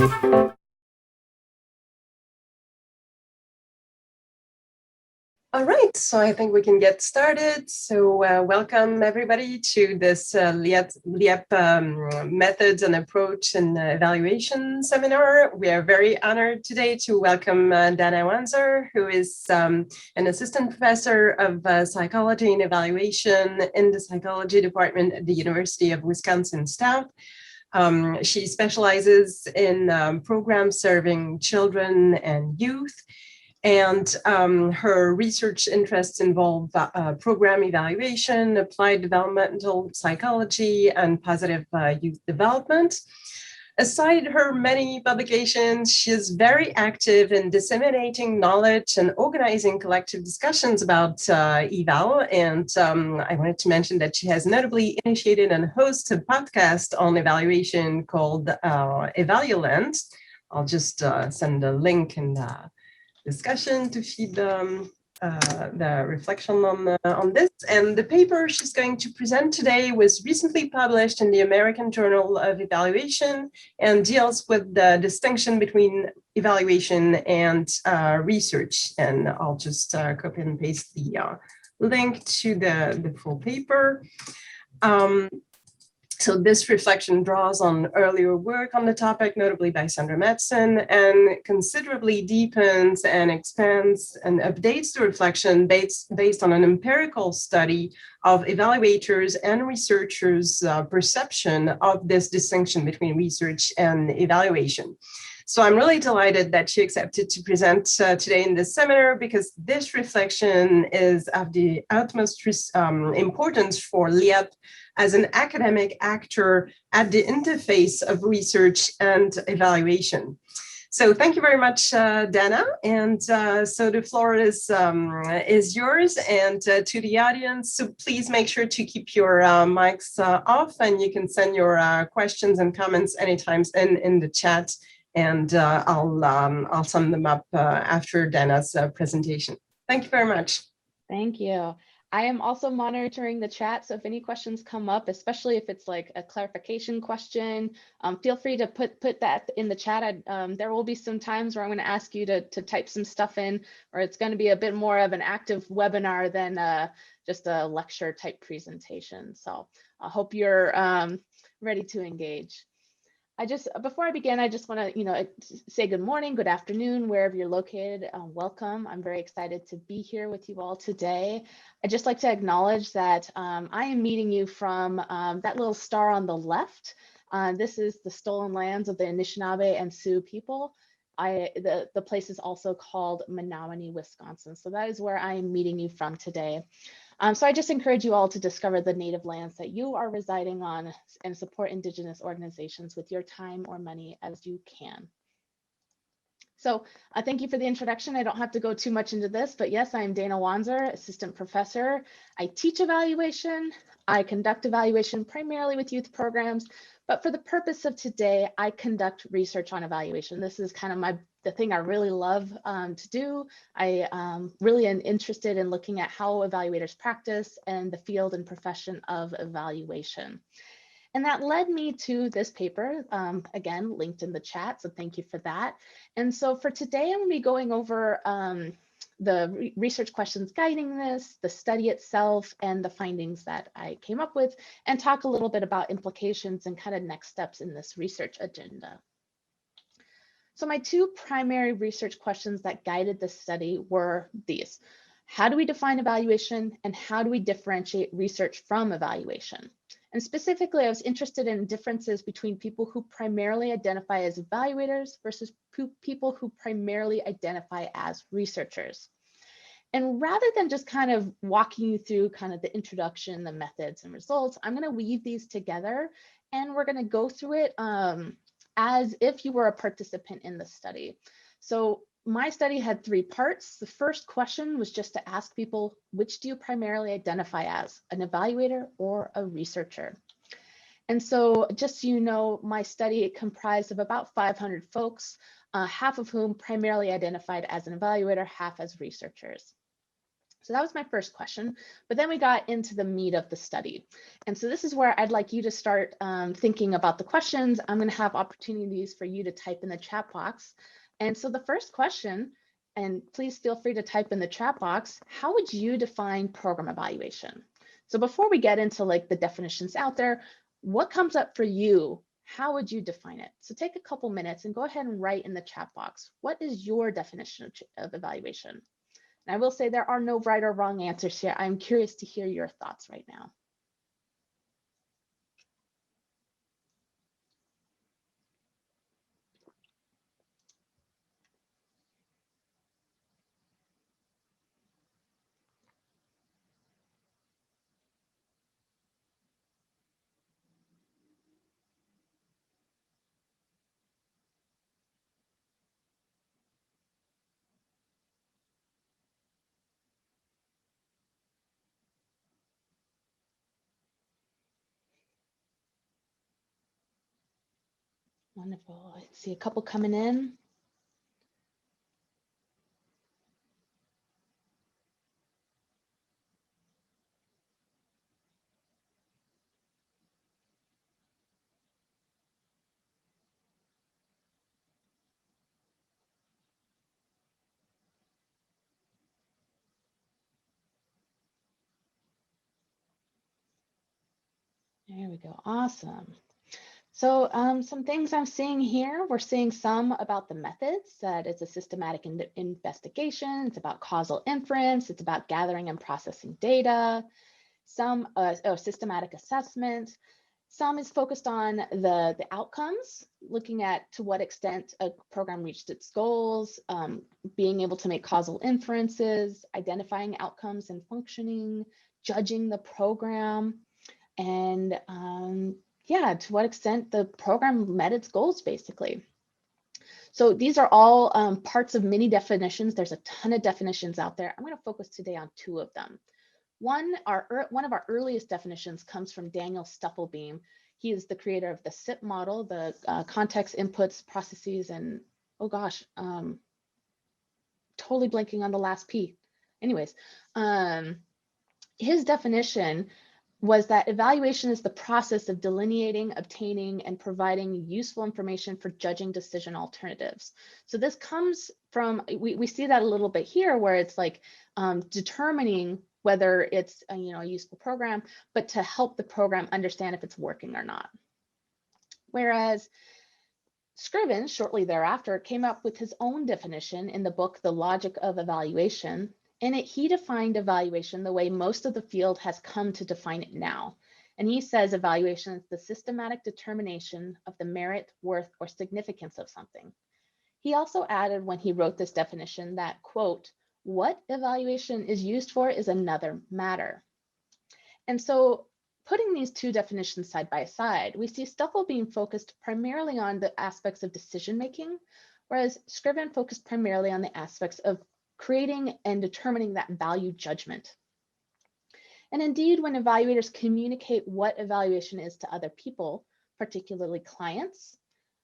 All right, so I think we can get started. So welcome everybody to this LIEPP Methods and Approach and Evaluation Seminar. We are very honored today to welcome Dana Wanzer, who is an assistant professor of psychology and evaluation in the psychology department at the University of Wisconsin-Stout. She specializes in programs serving children and youth. And her research interests involve program evaluation, applied developmental psychology, and positive youth development. Aside her many publications, she is very active in disseminating knowledge and organizing collective discussions about eval. And I wanted to mention that she has notably initiated and hosts a podcast on evaluation called Evaluators. I'll just send a link in the discussion to feed the reflection on this. And the paper she's going to present today was recently published in the American Journal of Evaluation and deals with the distinction between evaluation and research. And I'll just copy and paste the link to the full paper. So this reflection draws on earlier work on the topic, notably by Sandra Madsen, and considerably deepens and expands and updates the reflection based on an empirical study of evaluators and researchers' perception of this distinction between research and evaluation. So I'm really delighted that she accepted to present today in this seminar, because this reflection is of the utmost importance for LIEPP as an academic actor at the interface of research and evaluation. So thank you very much, Dana. And so the floor is yours, and to the audience. So please make sure to keep your mics off, and you can send your questions and comments anytime in the chat. And I'll sum them up after Dana's presentation. Thank you very much. Thank you. I am also monitoring the chat, so if any questions come up, especially if it's like a clarification question, feel free to put that in the chat. There will be some times where I'm going to ask you to type some stuff in, or it's going to be a bit more of an active webinar than just a lecture type presentation. So I hope you're ready to engage. Before I begin, I just want to, say good morning, good afternoon, wherever you're located. Welcome. I'm very excited to be here with you all today. I'd just like to acknowledge that I am meeting you from that little star on the left. This is the stolen lands of the Anishinaabe and Sioux people. The place is also called Menominee, Wisconsin. So that is where I am meeting you from today. So I just encourage you all to discover the native lands that you are residing on and support Indigenous organizations with your time or money as you can. So thank you for the introduction. I don't have to go too much into this, but yes, I'm Dana Wanzer, assistant professor. I teach evaluation. I conduct evaluation primarily with youth programs, but for the purpose of today, I conduct research on evaluation. This is kind of the thing I really love to do. I really am interested in looking at how evaluators practice and the field and profession of evaluation. And that led me to this paper, again, linked in the chat, so thank you for that. And so for today, I'm gonna be going over the research questions guiding this, the study itself, and the findings that I came up with, and talk a little bit about implications and kind of next steps in this research agenda. So my two primary research questions that guided this study were these. How do we define evaluation, and how do we differentiate research from evaluation? And specifically, I was interested in differences between people who primarily identify as evaluators versus people who primarily identify as researchers. And rather than just kind of walking you through kind of the introduction, the methods and results, I'm going to weave these together, and we're going to go through it as if you were a participant in the study. So my study had 3 parts. The first question was just to ask people, which do you primarily identify as, an evaluator or a researcher? And so just so you know, my study comprised of about 500 folks, half of whom primarily identified as an evaluator, half as researchers. So that was my first question, but then we got into the meat of the study. And so this is where I'd like you to start thinking about the questions. I'm going to have opportunities for you to type in the chat box. And so the first question, and please feel free to type in the chat box, how would you define program evaluation? So before we get into like the definitions out there, what comes up for you? How would you define it? So take a couple minutes and go ahead and write in the chat box, what is your definition of evaluation? And I will say there are no right or wrong answers here. I'm curious to hear your thoughts right now. Wonderful. I see a couple coming in. There we go. Awesome. So some things I'm seeing here, we're seeing some about the methods, that it's a systematic investigation, it's about causal inference, it's about gathering and processing data, some systematic assessment, some is focused on the outcomes, looking at to what extent a program reached its goals, being able to make causal inferences, identifying outcomes and functioning, judging the program, and yeah, to what extent the program met its goals, basically. So these are all parts of many definitions. There's a ton of definitions out there. I'm going to focus today on two of them. One of our earliest definitions comes from Daniel Stufflebeam. He is the creator of the SIP model, the context, inputs, processes, and oh gosh, totally blanking on the last P. Anyways, his definition was that evaluation is the process of delineating, obtaining, and providing useful information for judging decision alternatives. So this comes from, we see that a little bit here, where it's like determining whether it's a useful program, but to help the program understand if it's working or not. Whereas Scriven, shortly thereafter, came up with his own definition in the book, The Logic of Evaluation. In it, he defined evaluation the way most of the field has come to define it now. And he says evaluation is the systematic determination of the merit, worth, or significance of something. He also added, when he wrote this definition, that, quote, what evaluation is used for is another matter. And so putting these two definitions side by side, we see Stufflebeam focused primarily on the aspects of decision-making, whereas Scriven focused primarily on the aspects of creating and determining that value judgment. And indeed, when evaluators communicate what evaluation is to other people, particularly clients,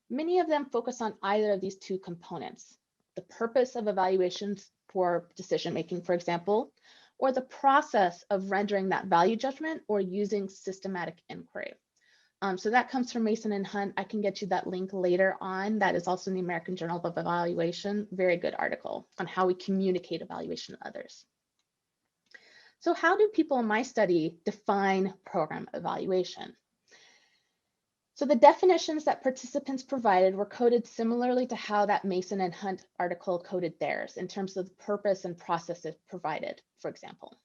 many of them focus on either of these two components: the purpose of evaluations for decision-making, for example, or the process of rendering that value judgment or using systematic inquiry. So that comes from Mason and Hunt. I can get you that link later on. That is also in the American Journal of Evaluation. Very good article on how we communicate evaluation to others. So how do people in my study define program evaluation? So the definitions that participants provided were coded similarly to how that Mason and Hunt article coded theirs in terms of the purpose and process it provided, for example.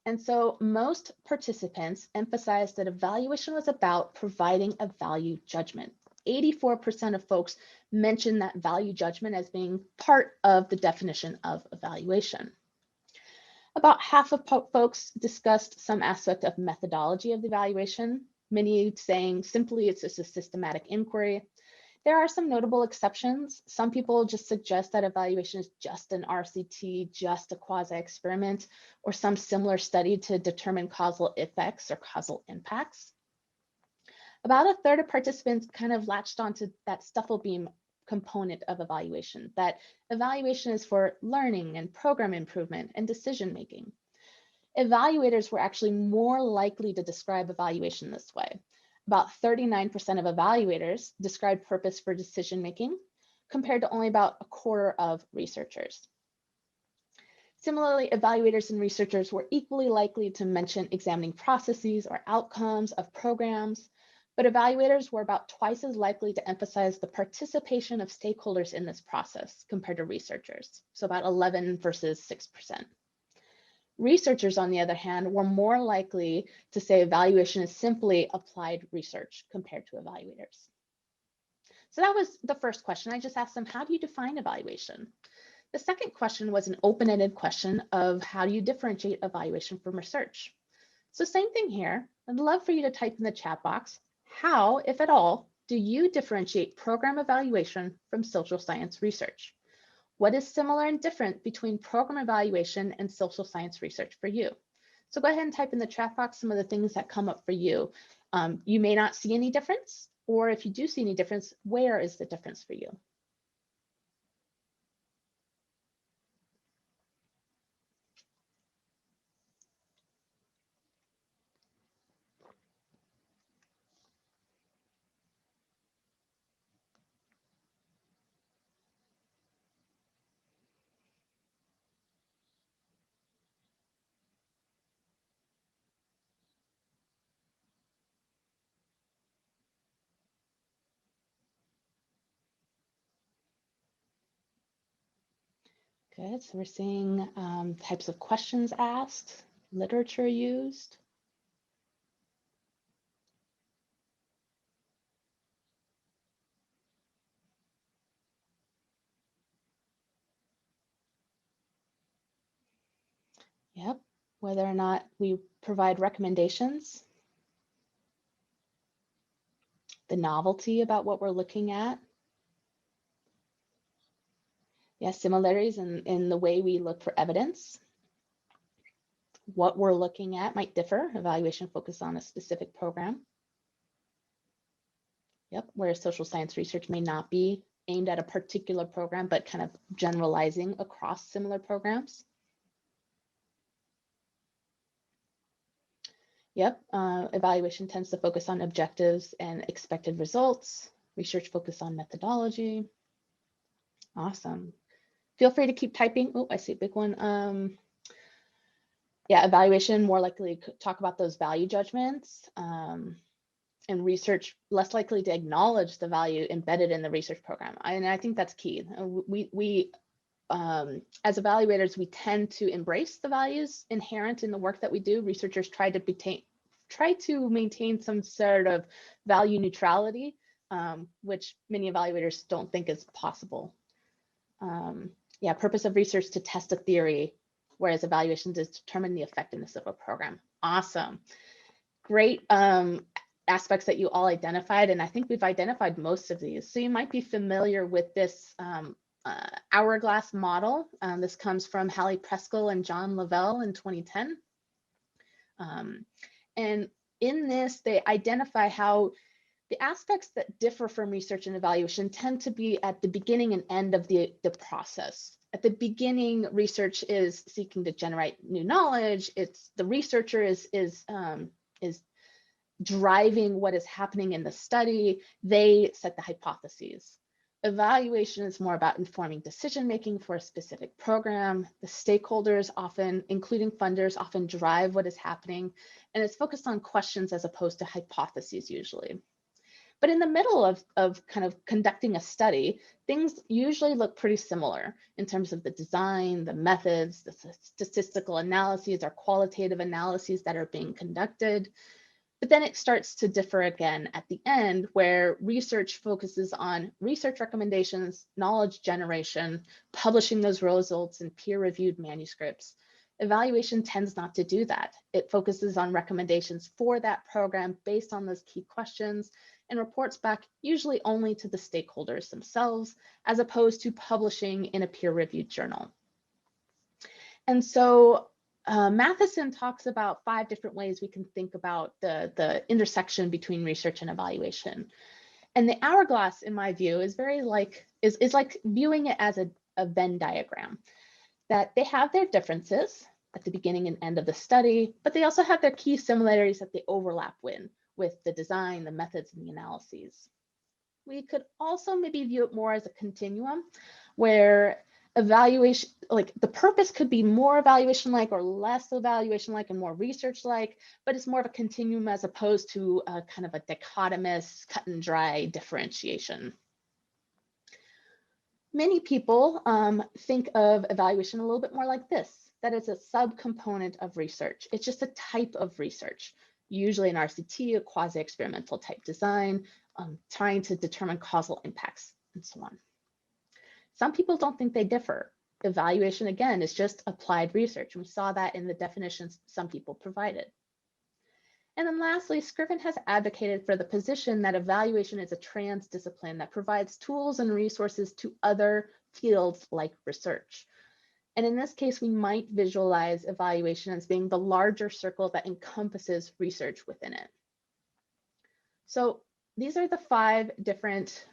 And so most participants emphasized that evaluation was about providing a value judgment. 84% of folks mentioned that value judgment as being part of the definition of evaluation. About half of folks discussed some aspect of methodology of the evaluation, many saying simply it's just a systematic inquiry. There are some notable exceptions. Some people just suggest that evaluation is just an RCT, just a quasi-experiment, or some similar study to determine causal effects or causal impacts. About a third of participants kind of latched onto that Stufflebeam component of evaluation, that evaluation is for learning and program improvement and decision making. Evaluators were actually more likely to describe evaluation this way. About 39% of evaluators described purpose for decision making, compared to only about a quarter of researchers. Similarly, evaluators and researchers were equally likely to mention examining processes or outcomes of programs, but evaluators were about twice as likely to emphasize the participation of stakeholders in this process compared to researchers, so about 11 versus 6%. Researchers, on the other hand, were more likely to say evaluation is simply applied research compared to evaluators. So that was the first question. I just asked them, how do you define evaluation? The second question was an open-ended question of how do you differentiate evaluation from research? So same thing here. I'd love for you to type in the chat box, how, if at all, do you differentiate program evaluation from social science research? What is similar and different between program evaluation and social science research for you? So go ahead and type in the chat box some of the things that come up for you. You may not see any difference, or if you do see any difference, where is the difference for you? Good, so we're seeing types of questions asked, literature used. Yep, whether or not we provide recommendations, the novelty about what we're looking at. Yeah, similarities in the way we look for evidence. What we're looking at might differ. Evaluation focus on a specific program. Yep, where social science research may not be aimed at a particular program, but kind of generalizing across similar programs. Yep, evaluation tends to focus on objectives and expected results. Research focus on methodology. Awesome. Feel free to keep typing. Oh, I see a big one. Yeah, evaluation more likely to talk about those value judgments, and research less likely to acknowledge the value embedded in the research program. And I think that's key. We as evaluators, we tend to embrace the values inherent in the work that we do. Researchers try to maintain some sort of value neutrality, which many evaluators don't think is possible. Yeah, purpose of research to test a theory, whereas evaluation to determine the effectiveness of a program. Awesome. Great aspects that you all identified, and I think we've identified most of these. So you might be familiar with this hourglass model. This comes from Hallie Preskel and John Lavelle in 2010. And in this, they identify how the aspects that differ from research and evaluation tend to be at the beginning and end of the process. At the beginning, research is seeking to generate new knowledge. It's the researcher is driving what is happening in the study. They set the hypotheses. Evaluation is more about informing decision-making for a specific program. The stakeholders often, including funders, often drive what is happening, and it's focused on questions as opposed to hypotheses usually. But in the middle of kind of conducting a study, things usually look pretty similar in terms of the design, the methods, the statistical analyses or qualitative analyses that are being conducted. But then it starts to differ again at the end, where research focuses on research recommendations, knowledge generation, publishing those results in peer-reviewed manuscripts. Evaluation tends not to do that. It focuses on recommendations for that program based on those key questions and reports back usually only to the stakeholders themselves, as opposed to publishing in a peer-reviewed journal. And so Matheson talks about 5 different ways we can think about the intersection between research and evaluation. And the hourglass, in my view, is very like, is like viewing it as a Venn diagram, that they have their differences at the beginning and end of the study, but they also have their key similarities that they overlap with the design, the methods, and the analyses. We could also maybe view it more as a continuum where evaluation, like the purpose could be more evaluation-like or less evaluation-like and more research-like, but it's more of a continuum as opposed to a kind of a dichotomous, cut and dry differentiation. Many people think of evaluation a little bit more like this, that it's a subcomponent of research. It's just a type of research, usually an RCT, a quasi-experimental type design, trying to determine causal impacts and so on. Some people don't think they differ. Evaluation, again, is just applied research. And we saw that in the definitions some people provided. And then lastly, Scriven has advocated for the position that evaluation is a transdiscipline that provides tools and resources to other fields like research. And in this case, we might visualize evaluation as being the larger circle that encompasses research within it. So these are the 5 different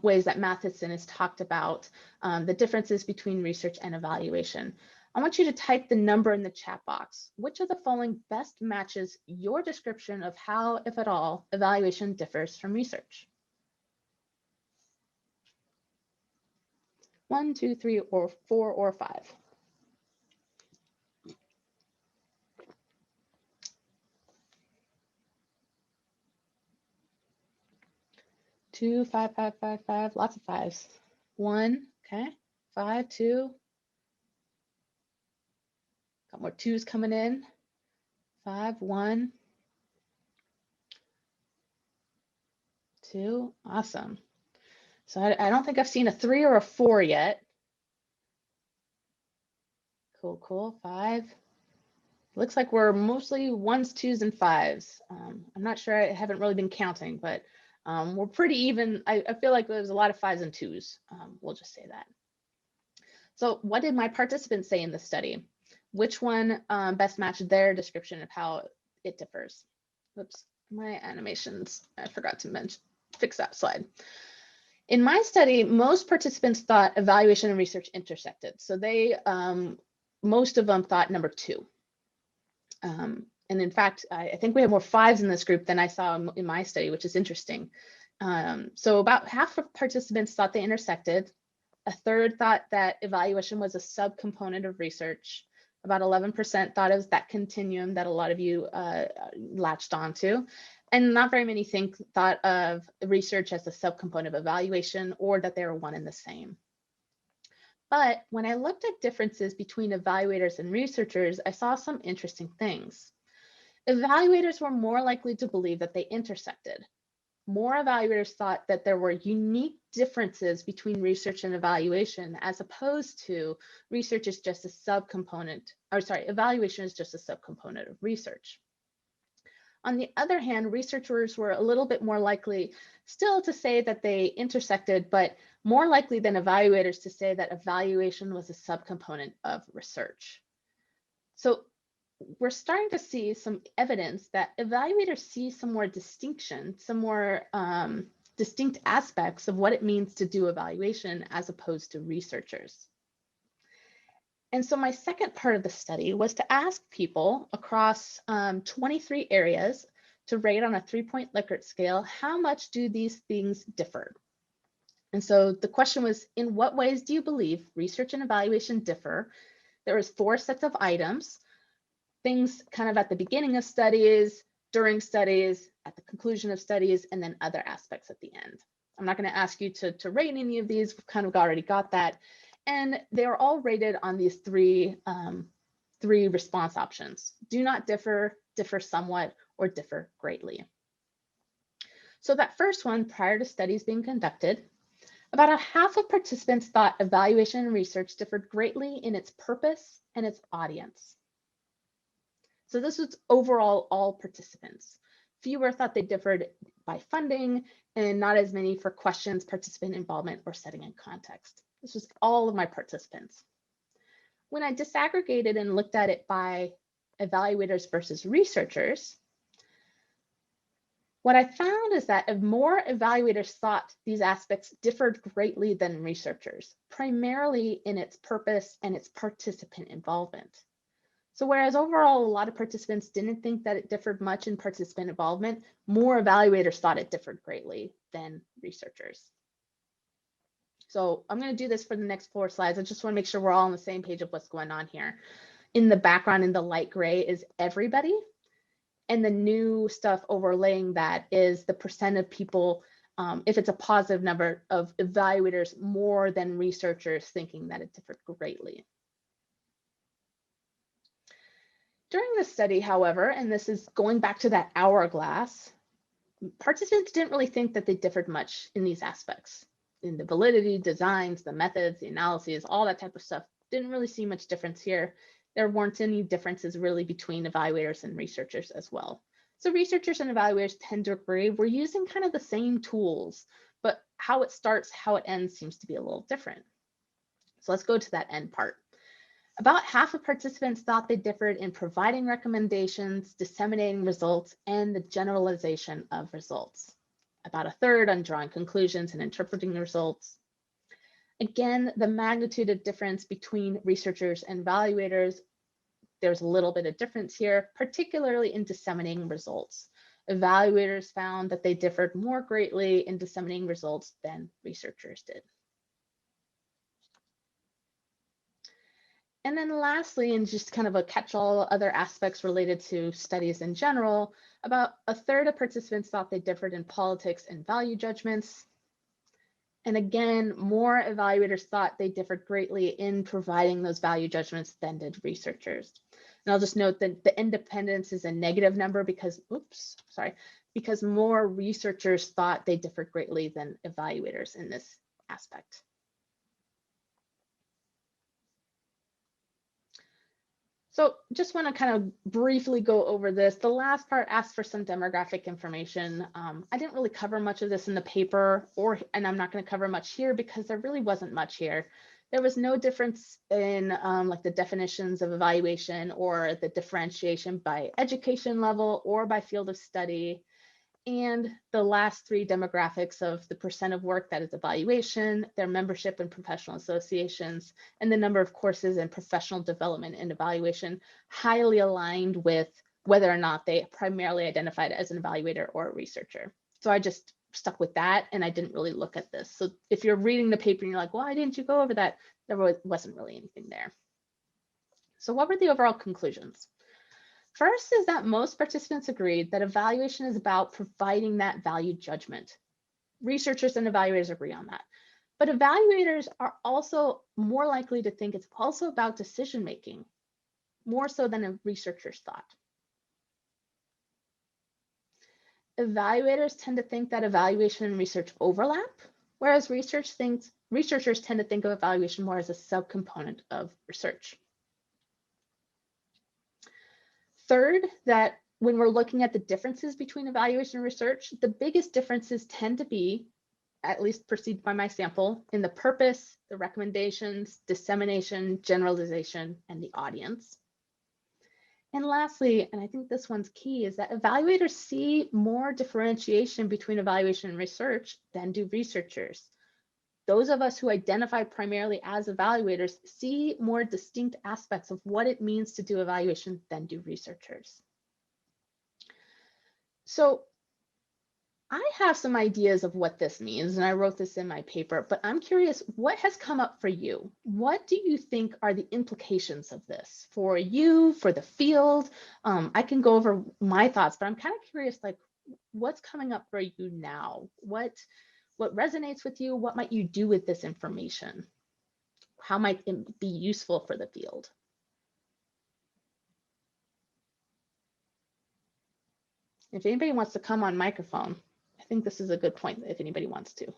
ways that Matheson has talked about the differences between research and evaluation. I want you to type the number in the chat box. Which of the following best matches your description of how, if at all, evaluation differs from research? 1, 2, 3, or 4, or 5. 2, 5, 5, 5, 5, lots of 5s. 1, okay, 5, 2. Got more 2s coming in. 5, 1, 2, awesome. So I don't think I've seen a 3 or a 4 yet. Cool, cool, 5. Looks like we're mostly 1s, 2s, and 5s. I'm not sure, I haven't really been counting, but we're pretty even. I feel like there's a lot of 5s and 2s. We'll just say that. So what did my participants say in the study? Which one best matched their description of how it differs? Oops, my animations, I forgot to fix that slide. In my study, most participants thought evaluation and research intersected. So they, most of them thought number 2. And in fact, I think we have more 5s in this group than I saw in my study, which is interesting. So about half of participants thought they intersected. A third thought that evaluation was a subcomponent of research. About 11% thought it was that continuum that a lot of you latched onto. And not very many thought of research as a subcomponent of evaluation or that they were one and the same. But when I looked at differences between evaluators and researchers, I saw some interesting things. Evaluators were more likely to believe that they intersected. More evaluators thought that there were unique differences between research and evaluation, as opposed to research is just a subcomponent, or sorry, evaluation is just a subcomponent of research. On the other hand, researchers were a little bit more likely still to say that they intersected, but more likely than evaluators to say that evaluation was a subcomponent of research. So we're starting to see some evidence that evaluators see some more distinction, some more distinct aspects of what it means to do evaluation as opposed to researchers. And so my second part of the study was to ask people across 23 areas to rate on a 3-point Likert scale, how much do these things differ? And so the question was, in what ways do you believe research and evaluation differ? There was 4 sets of items, things kind of at the beginning of studies, during studies, at the conclusion of studies, and then other aspects at the end. I'm not going to ask you to rate any of these, we've kind of already got that. And they are all rated on these 3 response options: do not differ, differ somewhat, or differ greatly. So that first one, prior to studies being conducted, about a half of participants thought evaluation and research differed greatly in its purpose and its audience. So this was overall all participants. Fewer thought they differed by funding, and not as many for questions, participant involvement, or setting and context. This was all of my participants. When I disaggregated and looked at it by evaluators versus researchers, What I found is that more evaluators thought these aspects differed greatly than researchers, primarily in its purpose and its participant involvement. So whereas overall, a lot of participants didn't think that it differed much in participant involvement, more evaluators thought it differed greatly than researchers. So I'm going to do this for the next 4 slides. I just want to make sure we're all on the same page of what's going on here. In the background in the light gray is everybody. And the new stuff overlaying that is the percent of people, if it's a positive number of evaluators more than researchers thinking that it differed greatly. During the study, however, and this is going back to that hourglass, participants didn't really think that they differed much in these aspects. In the validity, designs, the methods, the analyses, all that type of stuff, didn't really see much difference here. There weren't any differences really between evaluators and researchers as well. So researchers and evaluators tend to agree we're using kind of the same tools, but how it starts, how it ends seems to be a little different. So let's go to that end part. About half of participants thought they differed in providing recommendations, disseminating results, and the generalization of results. About a third on drawing conclusions and interpreting the results. Again, the magnitude of difference between researchers and evaluators, there's a little bit of difference here, particularly in disseminating results. Evaluators found that they differed more greatly in disseminating results than researchers did. And then lastly, and just kind of a catch-all other aspects related to studies in general, about a third of participants thought they differed in politics and value judgments. And again, more evaluators thought they differed greatly in providing those value judgments than did researchers. And I'll just note that the independence is a negative number because, because more researchers thought they differed greatly than evaluators in this aspect. So just want to kind of briefly go over this. The last part asks for some demographic information. I didn't really cover much of this in the paper, and I'm not going to cover much here because there really wasn't much here. There was no difference in like the definitions of evaluation or the differentiation by education level or by field of study. And the last 3 demographics of the percent of work that is evaluation, their membership in professional associations, and the number of courses in professional development and evaluation highly aligned with whether or not they primarily identified as an evaluator or a researcher. So I just stuck with that and I didn't really look at this. So if you're reading the paper and you're like, why didn't you go over that? There wasn't really anything there. So what were the overall conclusions? First is that most participants agreed that evaluation is about providing that value judgment. Researchers and evaluators agree on that. But evaluators are also more likely to think it's also about decision making, more so than researchers thought. Evaluators tend to think that evaluation and research overlap, whereas researchers tend to think of evaluation more as a subcomponent of research. Third, that when we're looking at the differences between evaluation and research, the biggest differences tend to be, at least perceived by my sample, in the purpose, the recommendations, dissemination, generalization, and the audience. And lastly, and I think this one's key, is that evaluators see more differentiation between evaluation and research than do researchers. Those of us who identify primarily as evaluators see more distinct aspects of what it means to do evaluation than do researchers. So I have some ideas of what this means, and I wrote this in my paper, but I'm curious, what has come up for you? What do you think are the implications of this for you, for the field? I can go over my thoughts, but I'm kind of curious, like, what's coming up for you now? What resonates with you? What might you do with this information? How might it be useful for the field? If anybody wants to come on microphone, I think this is a good point if anybody wants to.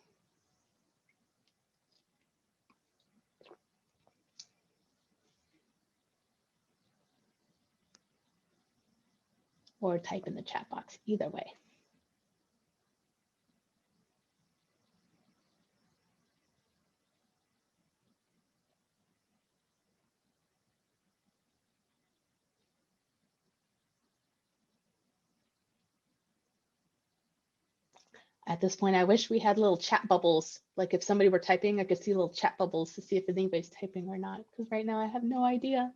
Or type in the chat box, either way. At this point, I wish we had little chat bubbles. Like if somebody were typing, I could see little chat bubbles to see if anybody's typing or not, because right now I have no idea.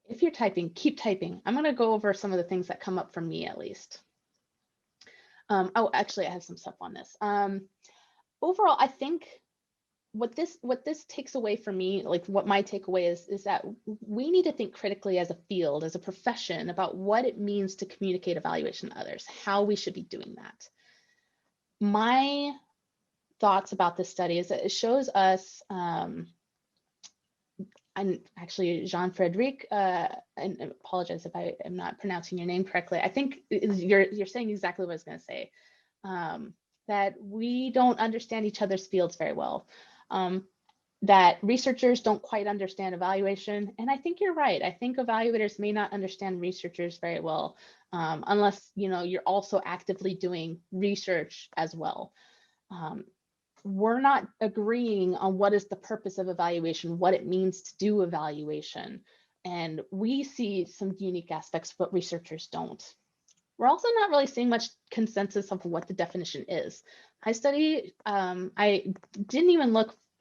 If you're typing, keep typing. I'm going to go over some of the things that come up for me at least. Oh, actually, I have some stuff on this. Overall, I think what this takes away for me, like what my takeaway is that we need to think critically as a field, as a profession, about what it means to communicate evaluation to others, how we should be doing that. My thoughts about this study is that it shows us, and actually Jean-Frédéric, and I apologize if I am not pronouncing your name correctly. I think you're saying exactly what I was going to say, that we don't understand each other's fields very well, that researchers don't quite understand evaluation. And I think you're right. I think evaluators may not understand researchers very well, unless you're also actively doing research as well. We're not agreeing on what is the purpose of evaluation, what it means to do evaluation. And we see some unique aspects, but researchers don't. We're also not really seeing much consensus of what the definition is. I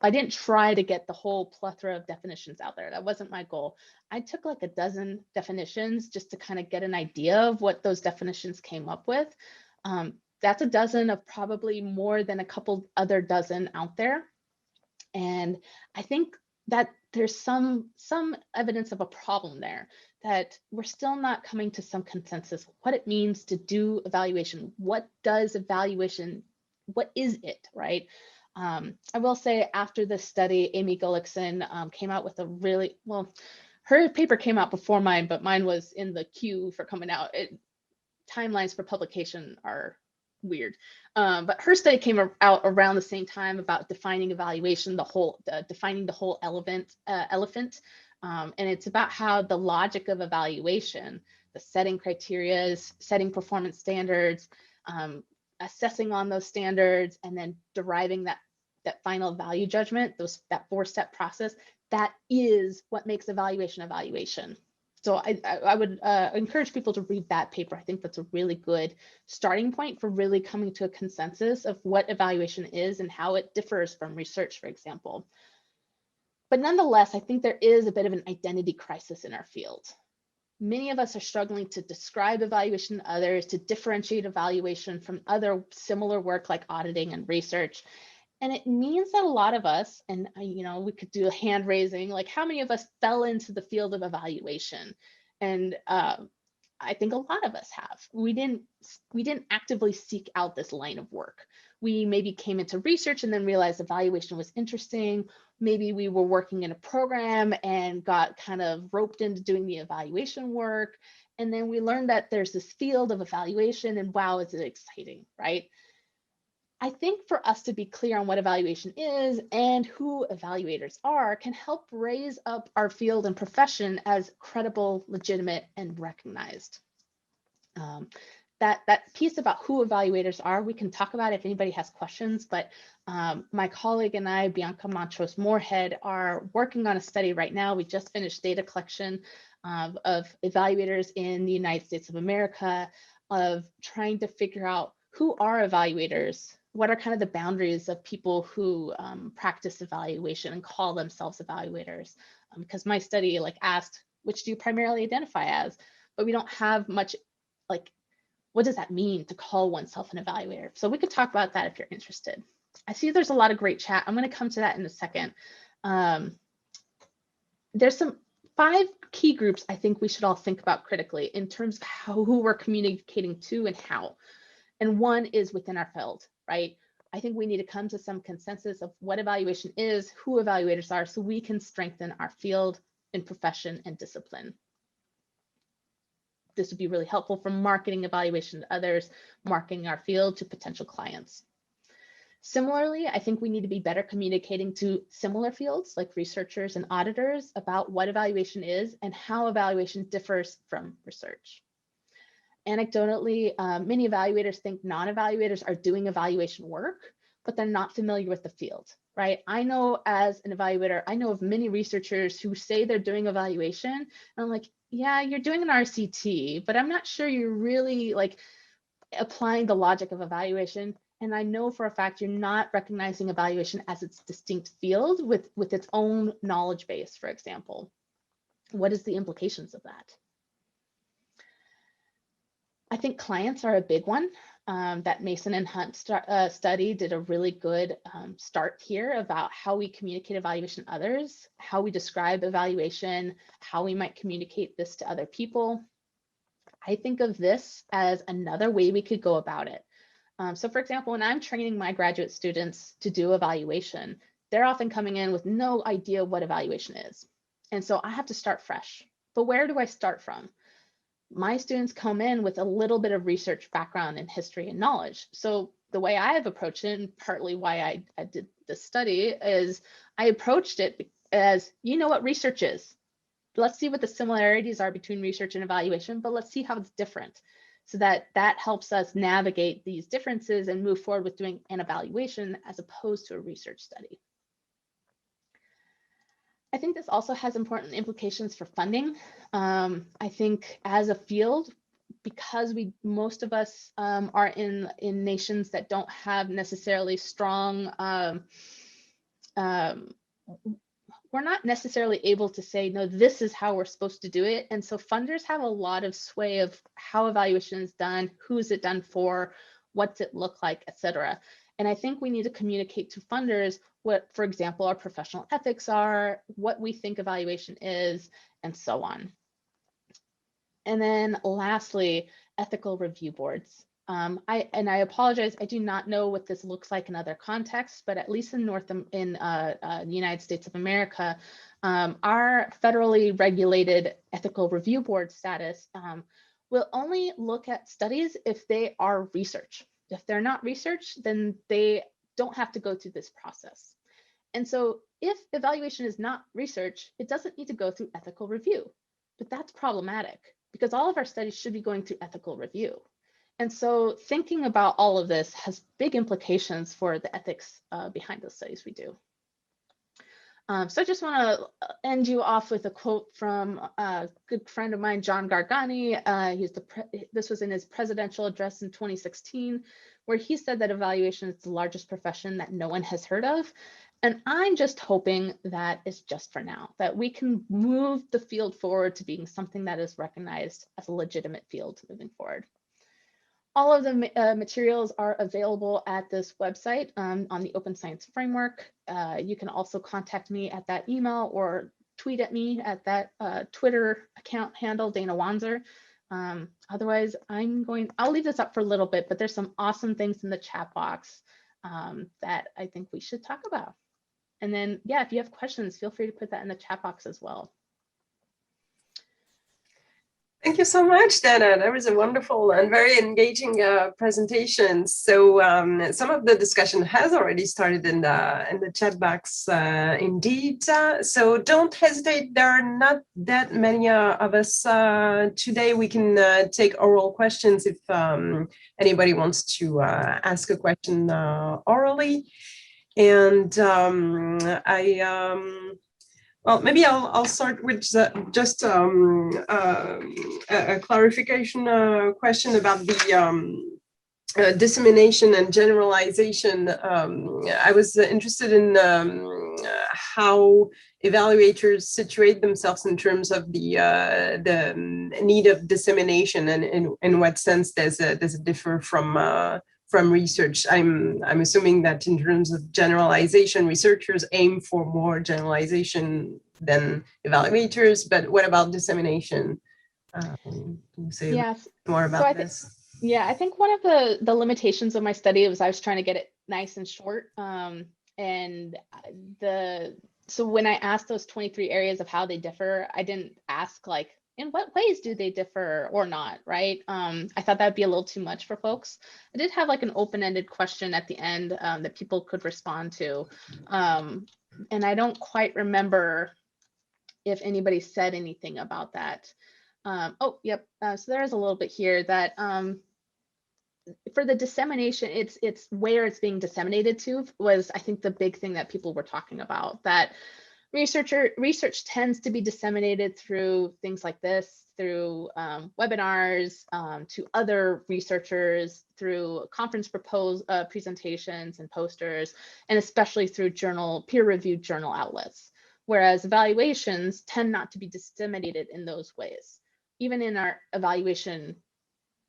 didn't try to get the whole plethora of definitions out there. That wasn't my goal. I took like a dozen definitions just to kind of get an idea of what those definitions came up with. That's a dozen of probably more than a couple other dozen out there. And I think that there's some evidence of a problem there, that we're still not coming to some consensus what it means to do evaluation. What does evaluation, what is it, right? I will say after this study, Amy Gullickson came out with a really, well, her paper came out before mine, but mine was in the queue for coming out. Timelines for publication are weird. But her study came out around the same time about defining evaluation, defining the whole elephant. And it's about how the logic of evaluation, the setting criteria, setting performance standards, assessing on those standards, and then deriving that final value judgment, that 4-step process, that is what makes evaluation. So I would encourage people to read that paper. I think that's a really good starting point for really coming to a consensus of what evaluation is and how it differs from research, for example. But nonetheless, I think there is a bit of an identity crisis in our field. Many of us are struggling to describe evaluation to others, to differentiate evaluation from other similar work like auditing and research. And it means that a lot of us, and we could do a hand raising, like how many of us fell into the field of evaluation? And I think a lot of us have. We didn't actively seek out this line of work. We maybe came into research and then realized evaluation was interesting. Maybe we were working in a program and got kind of roped into doing the evaluation work. And then we learned that there's this field of evaluation, and wow, is it exciting, right? I think for us to be clear on what evaluation is and who evaluators are can help raise up our field and profession as credible, legitimate, and recognized. That piece about who evaluators are, we can talk about if anybody has questions, but my colleague and I, Bianca Montrose-Moorhead, are working on a study right now. We just finished data collection of evaluators in the United States of America, of trying to figure out who are evaluators, what are kind of the boundaries of people who practice evaluation and call themselves evaluators. Because my study asked, which do you primarily identify as? But we don't have much, what does that mean to call oneself an evaluator? So we could talk about that if you're interested. I see there's a lot of great chat. I'm going to come to that in a second. There's some 5 key groups I think we should all think about critically in terms of who we're communicating to and how. And one is within our field, right? I think we need to come to some consensus of what evaluation is, who evaluators are, so we can strengthen our field and profession and discipline. This would be really helpful for marketing evaluation to others, marketing our field to potential clients. Similarly, I think we need to be better communicating to similar fields like researchers and auditors about what evaluation is and how evaluation differs from research. Anecdotally, many evaluators think non-evaluators are doing evaluation work, but they're not familiar with the field. right? I know as an evaluator, I know of many researchers who say they're doing evaluation. And I'm like, yeah, you're doing an RCT, but I'm not sure you're really like applying the logic of evaluation. And I know for a fact you're not recognizing evaluation as its distinct field with its own knowledge base, for example. What is the implications of that? I think clients are a big one. That Mason and Hunt study did a really good start here about how we communicate evaluation to others, how we describe evaluation, how we might communicate this to other people. I think of this as another way we could go about it. So for example, when I'm training my graduate students to do evaluation, they're often coming in with no idea what evaluation is. And so I have to start fresh. But where do I start from? My students come in with a little bit of research background in history and knowledge. So the way I have approached it, and partly why I did this study, is I approached it as, you know what research is. Let's see what the similarities are between research and evaluation, but let's see how it's different. So that helps us navigate these differences and move forward with doing an evaluation as opposed to a research study. I think this also has important implications for funding. I think as a field, because most of us are in nations that don't have necessarily strong, we're not necessarily able to say, no, this is how we're supposed to do it. And so funders have a lot of sway of how evaluation is done, who is it done for, what's it look like, et cetera. And I think we need to communicate to funders what, for example, our professional ethics are, what we think evaluation is, and so on. And then lastly, ethical review boards. I apologize, I do not know what this looks like in other contexts, but at least in the United States of America, our federally regulated ethical review board status will only look at studies if they are research. If they're not research, then they don't have to go through this process. And so if evaluation is not research, it doesn't need to go through ethical review. But that's problematic because all of our studies should be going through ethical review. And so thinking about all of this has big implications for the ethics behind the studies we do. So I just want to end you off with a quote from a good friend of mine, John Gargani. This was in his presidential address in 2016, where he said that evaluation is the largest profession that no one has heard of. And I'm just hoping that it's just for now, that we can move the field forward to being something that is recognized as a legitimate field moving forward. All of the materials are available at this website on the Open Science Framework. You can also contact me at that email or tweet at me at that Twitter account handle, Dana Wanzer. Otherwise, I'll leave this up for a little bit, but there's some awesome things in the chat box that I think we should talk about. And then, yeah, if you have questions, feel free to put that in the chat box as well. Thank you so much, Dana. That was a wonderful and very engaging presentation. So some of the discussion has already started in the chat box, indeed. So don't hesitate. There are not that many of us today. We can take oral questions if anybody wants to ask a question orally. And well, maybe I'll start with just a clarification question about the dissemination and generalization. I was interested in how evaluators situate themselves in terms of the need of dissemination, and in what sense does it differ from research. I'm assuming that in terms of generalization, researchers aim for more generalization than evaluators, but what about dissemination? Can you say more about this? Yeah, I think one of the limitations of my study was I was trying to get it nice and short. So when I asked those 23 areas of how they differ, I didn't ask like, in what ways do they differ or not, right? I thought that'd be a little too much for folks. I did have like an open-ended question at the end that people could respond to. And I don't quite remember if anybody said anything about that. Oh, yep. So there is a little bit here that for the dissemination, it's where it's being disseminated to was, I think, the big thing that people were talking about, that research tends to be disseminated through things like this, through webinars, to other researchers, through conference presentations and posters, and especially through peer-reviewed journal outlets. Whereas evaluations tend not to be disseminated in those ways. Even in our evaluation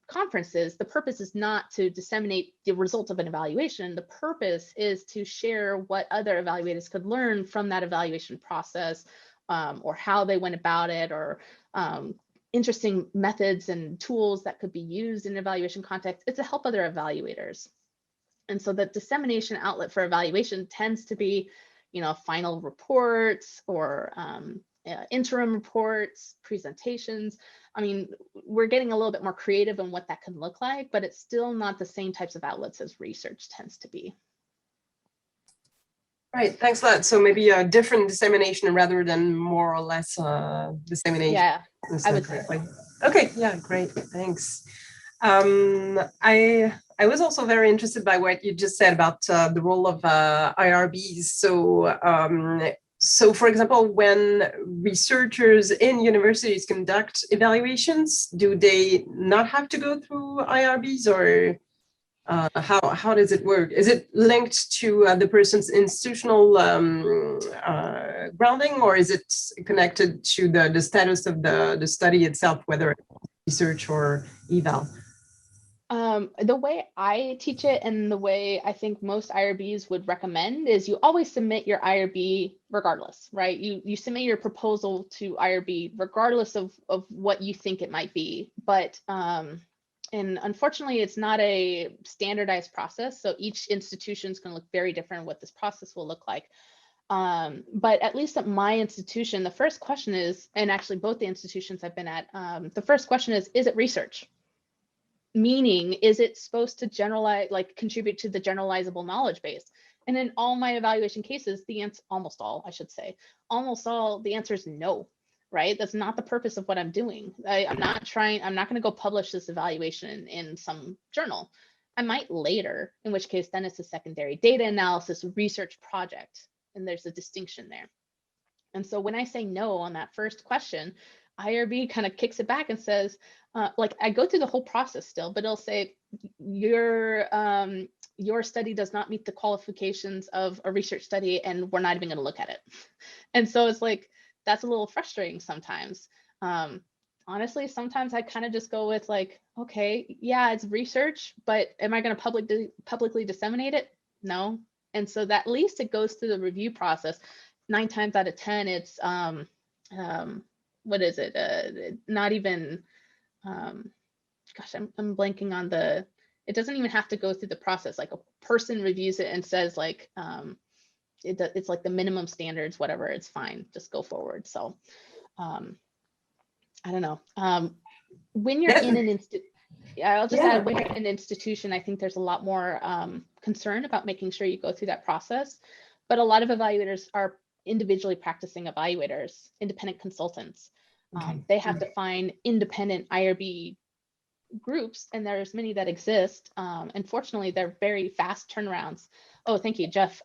conferences, the purpose is not to disseminate the results of an evaluation. The purpose is to share what other evaluators could learn from that evaluation process, or how they went about it, or interesting methods and tools that could be used in evaluation context. It's to help other evaluators. And so the dissemination outlet for evaluation tends to be, final reports, or interim reports, presentations. I mean, we're getting a little bit more creative in what that can look like, but it's still not the same types of outlets as research tends to be. Right, thanks a lot. So maybe a different dissemination rather than more or less dissemination. Yeah, I would say. Okay, yeah, great, thanks. I was also very interested by what you just said about the role of IRBs. So for example, when researchers in universities conduct evaluations, do they not have to go through IRBs, or how does it work? Is it linked to the person's institutional grounding, or is it connected to the status of the study itself, whether research or eval? The way I teach it, and the way I think most IRBs would recommend, is you always submit your IRB regardless, right? You submit your proposal to IRB regardless of what you think it might be. But and unfortunately, it's not a standardized process. So each institution is going to look very different what this process will look like. But at least at my institution, the first question is, and actually both the institutions I've been at, the first question is it research? Meaning, is it supposed to generalize, like contribute to the generalizable knowledge base? And in all my evaluation cases, the answer, almost all, I should say, almost all, the answer is no, right? That's not the purpose of what I'm doing. I'm not going to go publish this evaluation in some journal. I might later, in which case then it's a secondary data analysis research project. And there's a distinction there. And so when I say no on that first question, IRB kind of kicks it back and says, like, I go through the whole process still, but it'll say your study does not meet the qualifications of a research study, and we're not even going to look at it. And so it's like, that's a little frustrating sometimes. Honestly, sometimes I kind of just go with like, okay, yeah, it's research, but am I going to publicly disseminate it? No. And so that at least it goes through the review process. 9 times out of 10, it's what is it? Not even, gosh, I'm blanking on the, it doesn't even have to go through the process. Like a person reviews it and says like, it's like the minimum standards, whatever, it's fine, just go forward. So I don't know. When you're in an I'll just add, when you're in an institution, I think there's a lot more concern about making sure you go through that process. But a lot of evaluators are individually practicing evaluators, independent consultants. They have to find independent IRB groups, and there's many that exist. Unfortunately, they're very fast turnarounds. Oh, thank you, Jeff.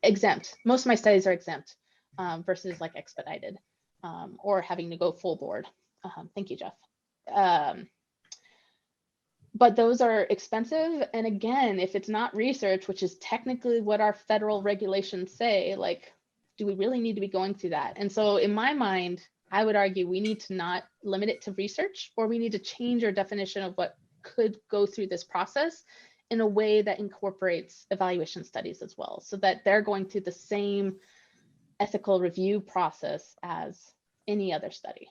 Exempt. Most of my studies are exempt versus like expedited or having to go full board. Thank you, Jeff. But those are expensive. And again, if it's not research, which is technically what our federal regulations say, like, do we really need to be going through that? And so in my mind, I would argue we need to not limit it to research, or we need to change our definition of what could go through this process in a way that incorporates evaluation studies as well, so that they're going through the same ethical review process as any other study.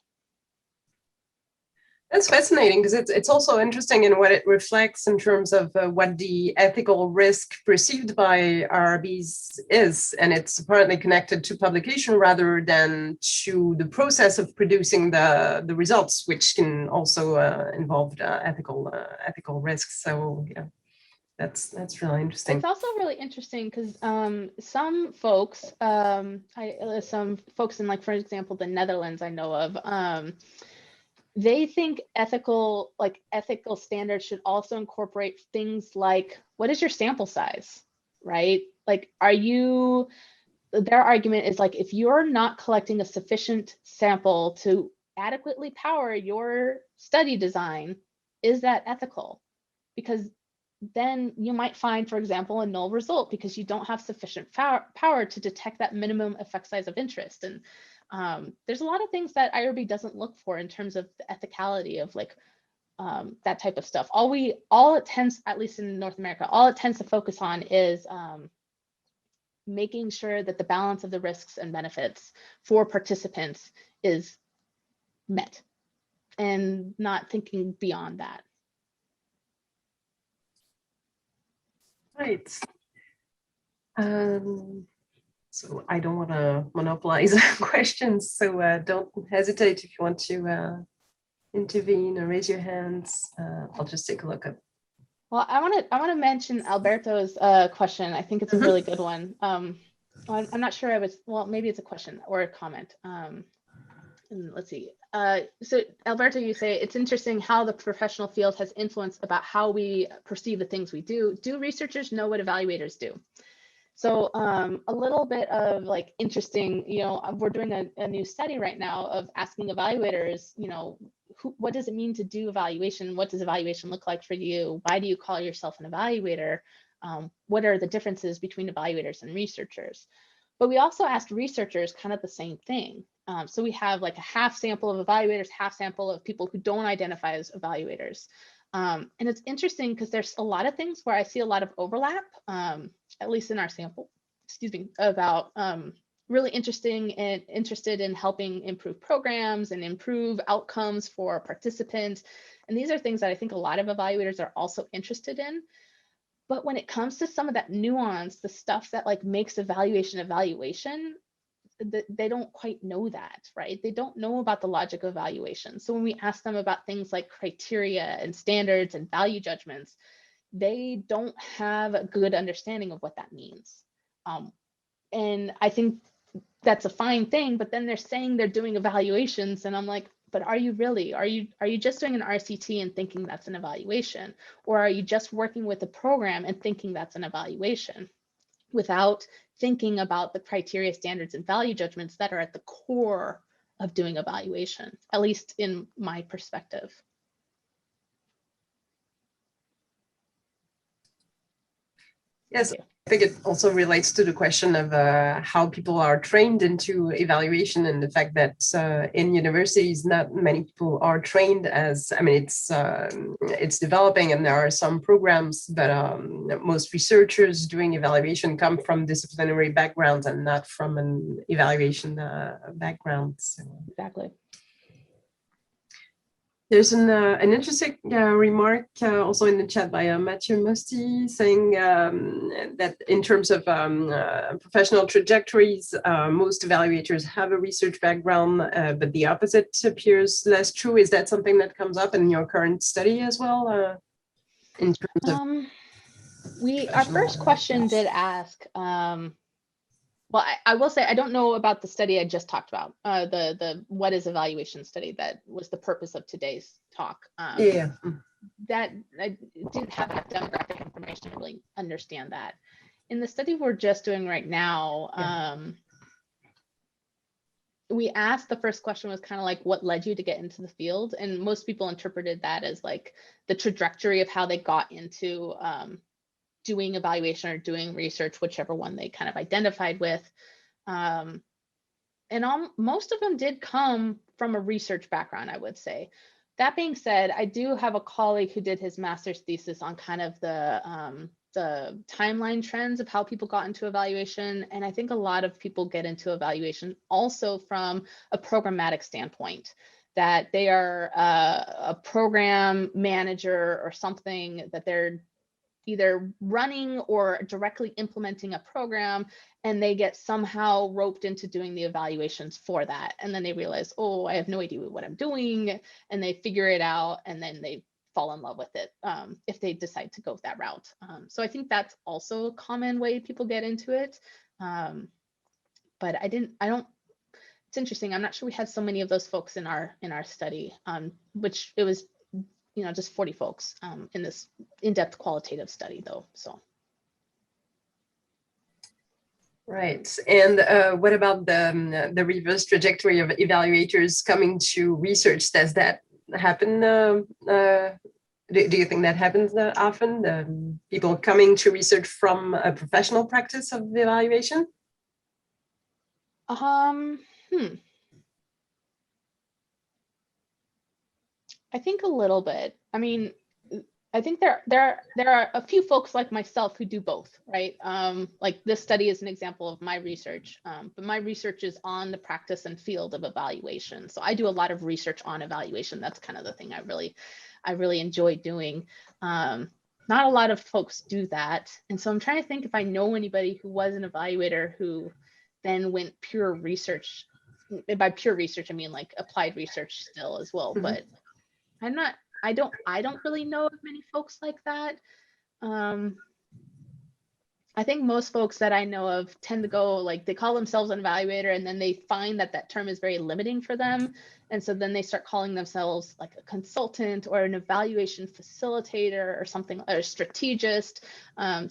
That's fascinating, because it's also interesting in what it reflects in terms of what the ethical risk perceived by IRBs is, and it's apparently connected to publication rather than to the process of producing the results, which can also involve ethical risks. So yeah, that's really interesting. It's also really interesting because some folks, some folks in, like, for example, the Netherlands I know of, they think ethical standards should also incorporate things like, what is your sample size, right? Like, their argument is like, if you're not collecting a sufficient sample to adequately power your study design, is that ethical? Because then you might find, for example, a null result because you don't have sufficient power to detect that minimum effect size of interest. And there's a lot of things that IRB doesn't look for in terms of the ethicality of like that type of stuff. All it tends, at least in North America, all it tends to focus on is making sure that the balance of the risks and benefits for participants is met, and not thinking beyond that. Right. So I don't want to monopolize questions, so don't hesitate if you want to intervene or raise your hands. I'll just take a look at. Well, I want to mention Alberto's question. I think it's a really good one. I'm not sure well, maybe it's a question or a comment. Let's see. So Alberto, you say it's interesting how the professional field has influence about how we perceive the things we do. Do researchers know what evaluators do? So a little bit of like interesting, we're doing a new study right now of asking evaluators, what does it mean to do evaluation? What does evaluation look like for you? Why do you call yourself an evaluator? What are the differences between evaluators and researchers? But we also asked researchers kind of the same thing. So we have like a half sample of evaluators, half sample of people who don't identify as evaluators. And it's interesting because there's a lot of things where I see a lot of overlap, at least in our sample, about really interested in helping improve programs and improve outcomes for participants. And these are things that I think a lot of evaluators are also interested in. But when it comes to some of that nuance, the stuff that like makes evaluation, they don't quite know that, right? They don't know about the logic of evaluation. So when we ask them about things like criteria and standards and value judgments, they don't have a good understanding of what that means. And I think that's a fine thing, but then they're saying they're doing evaluations, and I'm like, but are you really? Are you just doing an RCT and thinking that's an evaluation? Or are you just working with a program and thinking that's an evaluation without thinking about the criteria, standards, and value judgments that are at the core of doing evaluation, at least in my perspective? Yes, I think it also relates to the question of how people are trained into evaluation, and the fact that in universities, not many people are trained as, I mean, it's developing and there are some programs, but most researchers doing evaluation come from disciplinary backgrounds and not from an evaluation background. So. Exactly. There's an interesting remark also in the chat by Mathieu Musti saying that in terms of professional trajectories, most evaluators have a research background, but the opposite appears less true. Is that something that comes up in your current study as well? In terms of our first question did ask, well, I will say I don't know about the study I just talked about, the what is evaluation study that was the purpose of today's talk. That I didn't have that demographic information to really understand that. In the study we're just doing right now, we asked, the first question was kind of like, what led you to get into the field? And most people interpreted that as like the trajectory of how they got into doing evaluation or doing research, whichever one they kind of identified with. And most of them did come from a research background, I would say. That being said, I do have a colleague who did his master's thesis on kind of the timeline trends of how people got into evaluation. And I think a lot of people get into evaluation also from a programmatic standpoint, that they are a program manager or something, that they're either running or directly implementing a program, and they get somehow roped into doing the evaluations for that. And then they realize, oh, I have no idea what I'm doing. And they figure it out, and then they fall in love with it if they decide to go that route. So I think that's also a common way people get into it. But it's interesting. I'm not sure we had so many of those folks in our study, which it was, you know, just 40 folks in this in-depth qualitative study though. So. Right. And what about the reverse trajectory of evaluators coming to research? Does that happen? Do you think that happens often? The people coming to research from a professional practice of evaluation? I think a little bit. I mean, I think there are a few folks like myself who do both, right? Like this study is an example of my research, but my research is on the practice and field of evaluation. So I do a lot of research on evaluation. That's kind of the thing I really enjoy doing. Not a lot of folks do that. And so I'm trying to think if I know anybody who was an evaluator who then went pure research. By pure research, I mean like applied research still as well, but I don't really know of many folks like that. I think most folks that I know of tend to go like they call themselves an evaluator and then they find that that term is very limiting for them. And so then they start calling themselves like a consultant or an evaluation facilitator or something, or a strategist,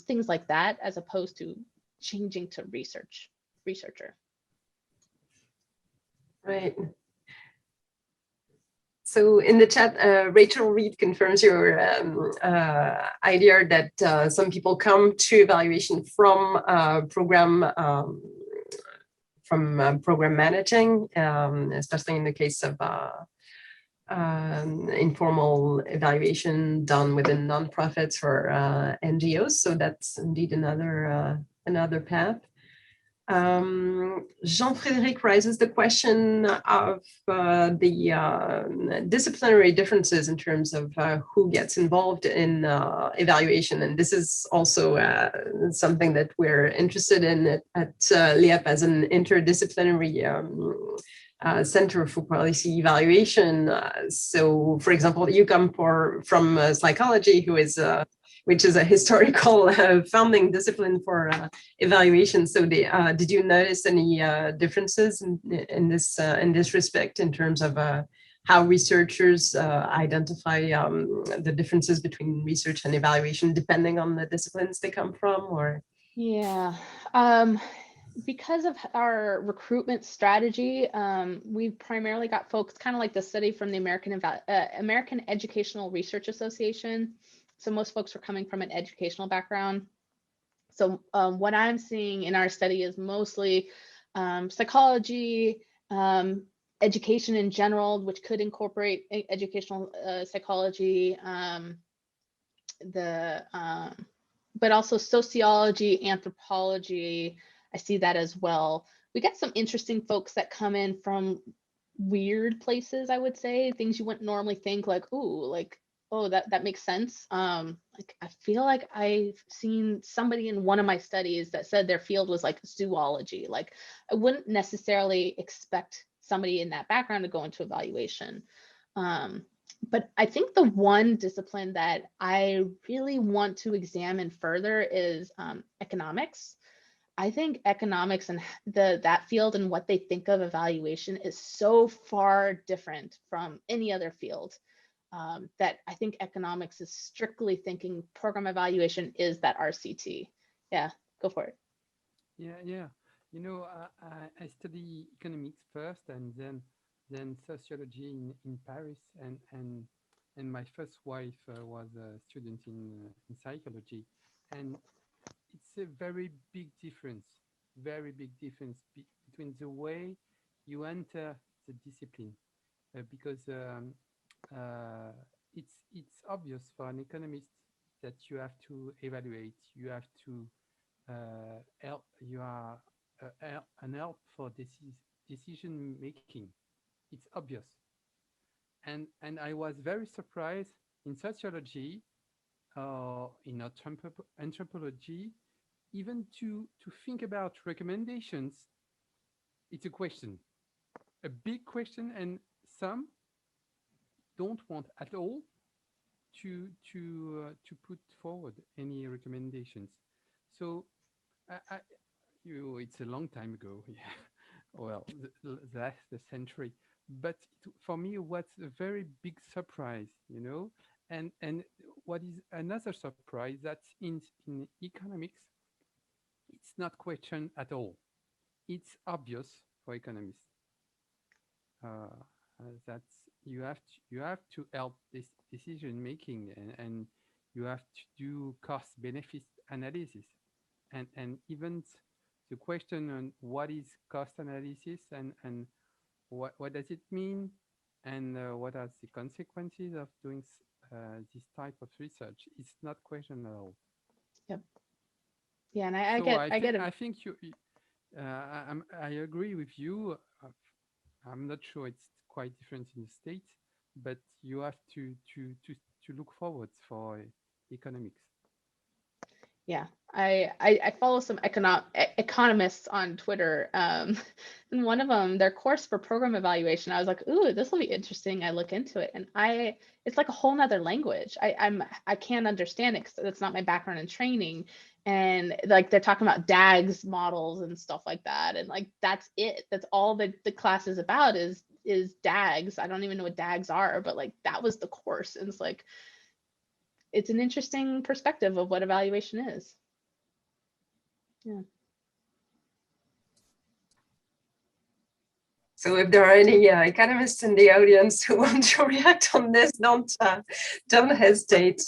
things like that, as opposed to changing to researcher. Right. So in the chat, Rachel Reed confirms your idea that some people come to evaluation from program managing, especially in the case of informal evaluation done within nonprofits or NGOs. So that's indeed another path. Jean-Frédéric raises the question of the disciplinary differences in terms of who gets involved in evaluation. And this is also something that we're interested in at LIEPP as an interdisciplinary Center for Policy Evaluation. So, for example, you come from psychology, which is a historical founding discipline for evaluation. So, did you notice any differences in this respect in terms of how researchers identify the differences between research and evaluation, depending on the disciplines they come from? Or yeah. Because of our recruitment strategy, we primarily got folks kind of like the study from the American Educational Research Association. So most folks were coming from an educational background. So what I'm seeing in our study is mostly psychology, education in general, which could incorporate educational psychology, but also sociology, anthropology. I see that as well. We got some interesting folks that come in from weird places, I would say, things you wouldn't normally think, like, ooh, like, oh, that makes sense. Like, I feel like I've seen somebody in one of my studies that said their field was like zoology. Like, I wouldn't necessarily expect somebody in that background to go into evaluation. But I think the one discipline that I really want to examine further is economics. I think economics and that field and what they think of evaluation is so far different from any other field that I think economics is strictly thinking program evaluation is that RCT. Yeah, go for it. Yeah. You know, I study economics first and then sociology in Paris, and my first wife was a student in psychology, and it's a very big difference between the way you enter the discipline, because it's obvious for an economist that you have to evaluate, you have to help, you are an help for decision making. It's obvious, and I was very surprised in sociology, in anthropology, even to think about recommendations. It's a question, a big question, and some don't want at all to put forward any recommendations. So it's a long time ago. Yeah. well, last the century. But for me, what's a very big surprise, you know, and what is another surprise that in economics, it's not question at all. It's obvious for economists that you have to help this decision making, and you have to do cost benefit analysis, and even the question on what is cost analysis, and what does it mean, and what are the consequences of doing this type of research. It's not question at all. Yep. Yeah, and I get it. I think I agree with you. I'm not sure it's quite different in the States, but you have to look forward for economics. Yeah, I follow some economists on Twitter, and one of them, their course for program evaluation, I was like, ooh, this will be interesting. I look into it, and it's like a whole nother language. I can't understand it because that's not my background and training. And like they're talking about DAGs models and stuff like that, and like that's it. That's all the class is about is DAGs. I don't even know what DAGs are, but like that was the course, and it's like, it's an interesting perspective of what evaluation is. Yeah. So if there are any economists in the audience who want to react on this, don't hesitate.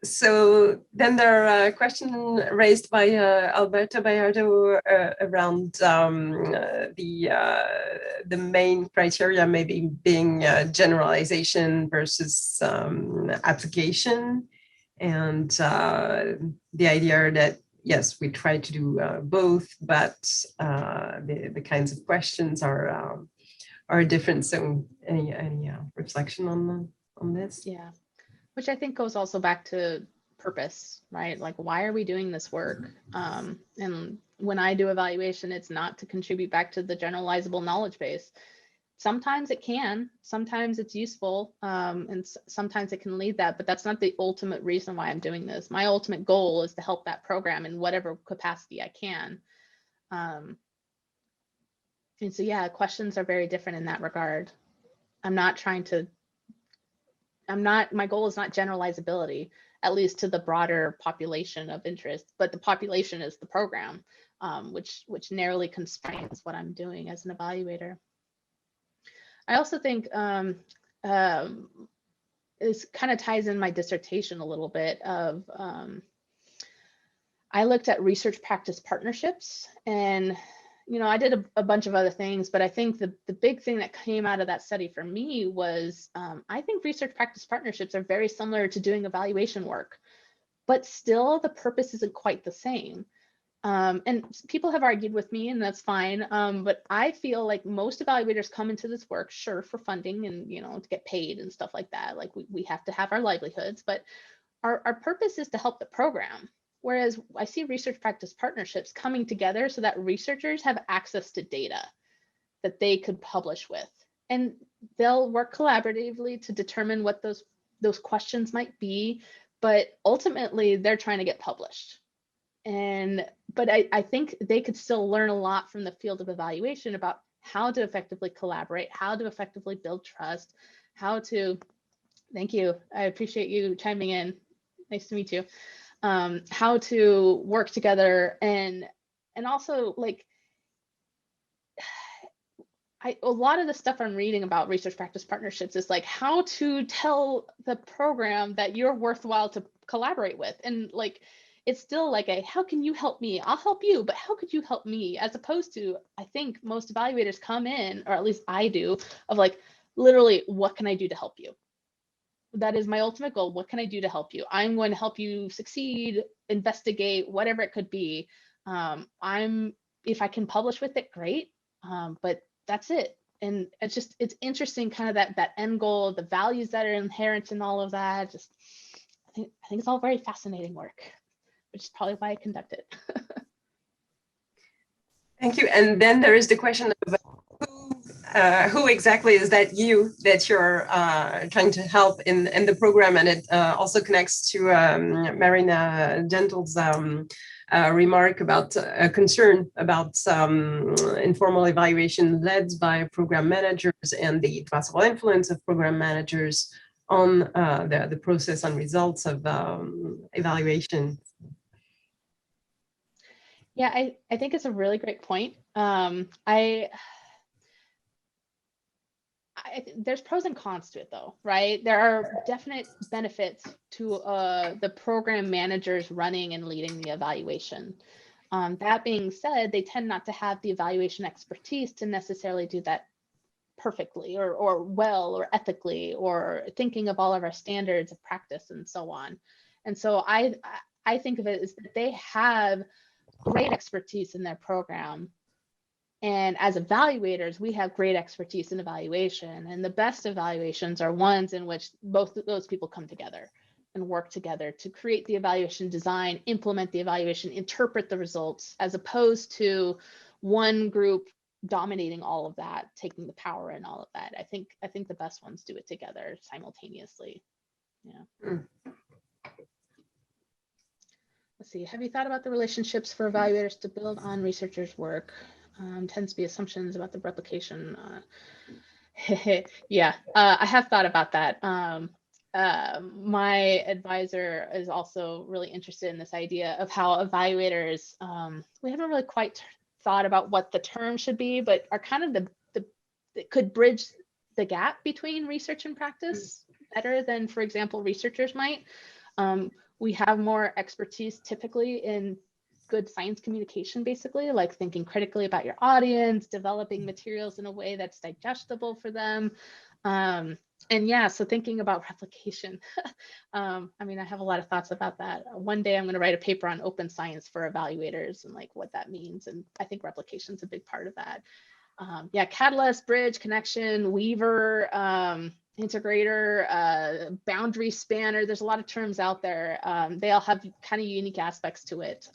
So then there are a question raised by Alberto Bayardo around the main criteria maybe being generalization versus application, and the idea that yes, we try to do both, but the kinds of questions are different. So any reflection on this? Yeah. Which I think goes also back to purpose, right? Like, why are we doing this work? And when I do evaluation, it's not to contribute back to the generalizable knowledge base. Sometimes it can, sometimes it's useful, and sometimes it can lead that, but that's not the ultimate reason why I'm doing this. My ultimate goal is to help that program in whatever capacity I can. And so, yeah, questions are very different in that regard. My goal is not generalizability, at least to the broader population of interest, but the population is the program, which narrowly constrains what I'm doing as an evaluator. I also think this kind of ties in my dissertation a little bit of, I looked at research practice partnerships, and I did a bunch of other things, but I think the big thing that came out of that study for me was I think research practice partnerships are very similar to doing evaluation work, but still the purpose isn't quite the same. And people have argued with me, and that's fine. But I feel like most evaluators come into this work, sure, for funding and, to get paid and stuff like that. Like we have to have our livelihoods, but our purpose is to help the program. Whereas I see research practice partnerships coming together so that researchers have access to data that they could publish with, and they'll work collaboratively to determine what those questions might be, but ultimately they're trying to get published. But I think they could still learn a lot from the field of evaluation about how to effectively collaborate, how to effectively build trust, thank you, I appreciate you chiming in, nice to meet you. How to work together, and also like a lot of the stuff I'm reading about research practice partnerships is like how to tell the program that you're worthwhile to collaborate with, and like it's still like how can you help me? I'll help you, but how could you help me? As opposed to, I think most evaluators come in, or at least I do, of like literally, what can I do to help you? That is my ultimate goal. What can I do to help you? I'm going to help you succeed, investigate, whatever it could be. If I can publish with it, great. But that's it. And it's interesting, kind of that end goal, the values that are inherent in all of that. I think it's all very fascinating work, which is probably why I conduct it. Thank you. And then there is the question of who exactly is that you're trying to help in the program, and it also connects to Marina Gentle's remark about a concern about some informal evaluation led by program managers and the possible influence of program managers on the process and results of evaluation. Yeah, I think it's a really great point. There's pros and cons to it though, right? There are definite benefits to the program managers running and leading the evaluation. That being said, they tend not to have the evaluation expertise to necessarily do that perfectly or well or ethically or thinking of all of our standards of practice and so on. And so I think of it as that they have great expertise in their program. And as evaluators, we have great expertise in evaluation. And the best evaluations are ones in which both of those people come together and work together to create the evaluation design, implement the evaluation, interpret the results, as opposed to one group dominating all of that, taking the power in all of that. I think the best ones do it together simultaneously. Yeah. Let's see. Have you thought about the relationships for evaluators to build on researchers' work? Tends to be assumptions about the replication. Yeah, I have thought about that. My advisor is also really interested in this idea of how evaluators, we haven't really quite thought about what the term should be, but are kind of that could bridge the gap between research and practice better than, for example, researchers might. We have more expertise typically in good science communication, basically, like thinking critically about your audience, developing materials in a way that's digestible for them. And yeah, so thinking about replication. I mean, I have a lot of thoughts about that. One day I'm going to write a paper on open science for evaluators and like what that means. And I think replication is a big part of that. Yeah, catalyst, bridge, connection, weaver, integrator, boundary spanner. There's a lot of terms out there. They all have kind of unique aspects to it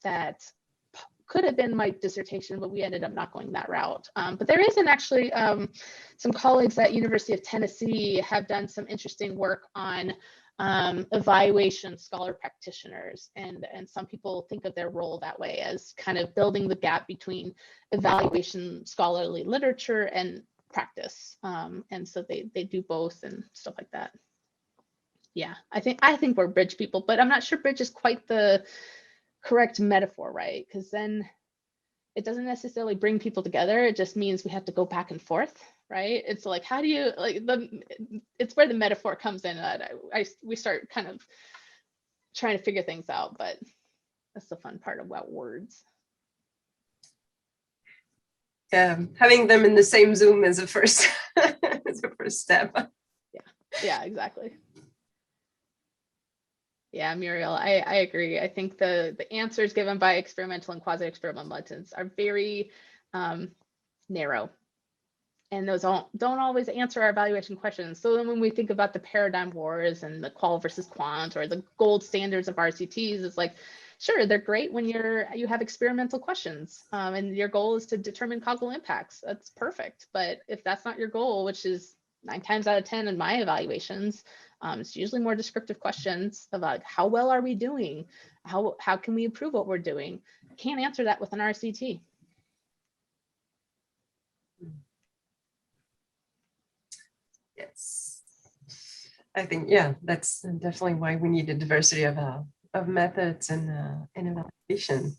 that could have been my dissertation, but we ended up not going that route. But there isn't actually some colleagues at University of Tennessee have done some interesting work on evaluation scholar practitioners, and some people think of their role that way, as kind of building the gap between evaluation scholarly literature and practice, and so they do both and stuff like that. Yeah, I think we're bridge people, but I'm not sure bridge is quite the correct metaphor, right? Because then it doesn't necessarily bring people together. It just means we have to go back and forth, right? It's like, how do you it's where the metaphor comes in. We start kind of trying to figure things out, but that's the fun part about words. Having them in the same Zoom is a first is a first step. Yeah, exactly. Yeah, Muriel, I agree. I think the answers given by experimental and quasi-experimental methods are very narrow, and those don't always answer our evaluation questions. So then when we think about the paradigm wars and the qual versus quant or the gold standards of RCTs, it's like, sure, they're great when you have experimental questions and your goal is to determine causal impacts. That's perfect. But if that's not your goal, which is 9 times out of 10 in my evaluations, it's usually more descriptive questions about how well are we doing? How can we improve what we're doing? Can't answer that with an RCT. Yes, I think, yeah, that's definitely why we need a diversity of methods and evaluation.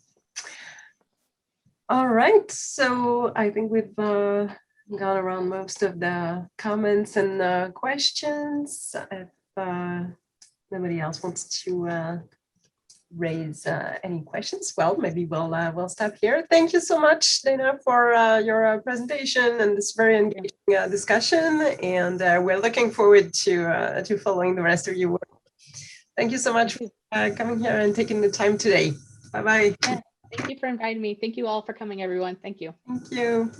All right, so I think we've gone around most of the comments and questions. If nobody else wants to raise any questions, well, maybe we'll stop here. Thank you so much, Dana, for your presentation and this very engaging discussion. And we're looking forward to following the rest of your work. Thank you so much for coming here and taking the time today. Bye-bye. Yeah, thank you for inviting me. Thank you all for coming, everyone. Thank you. Thank you.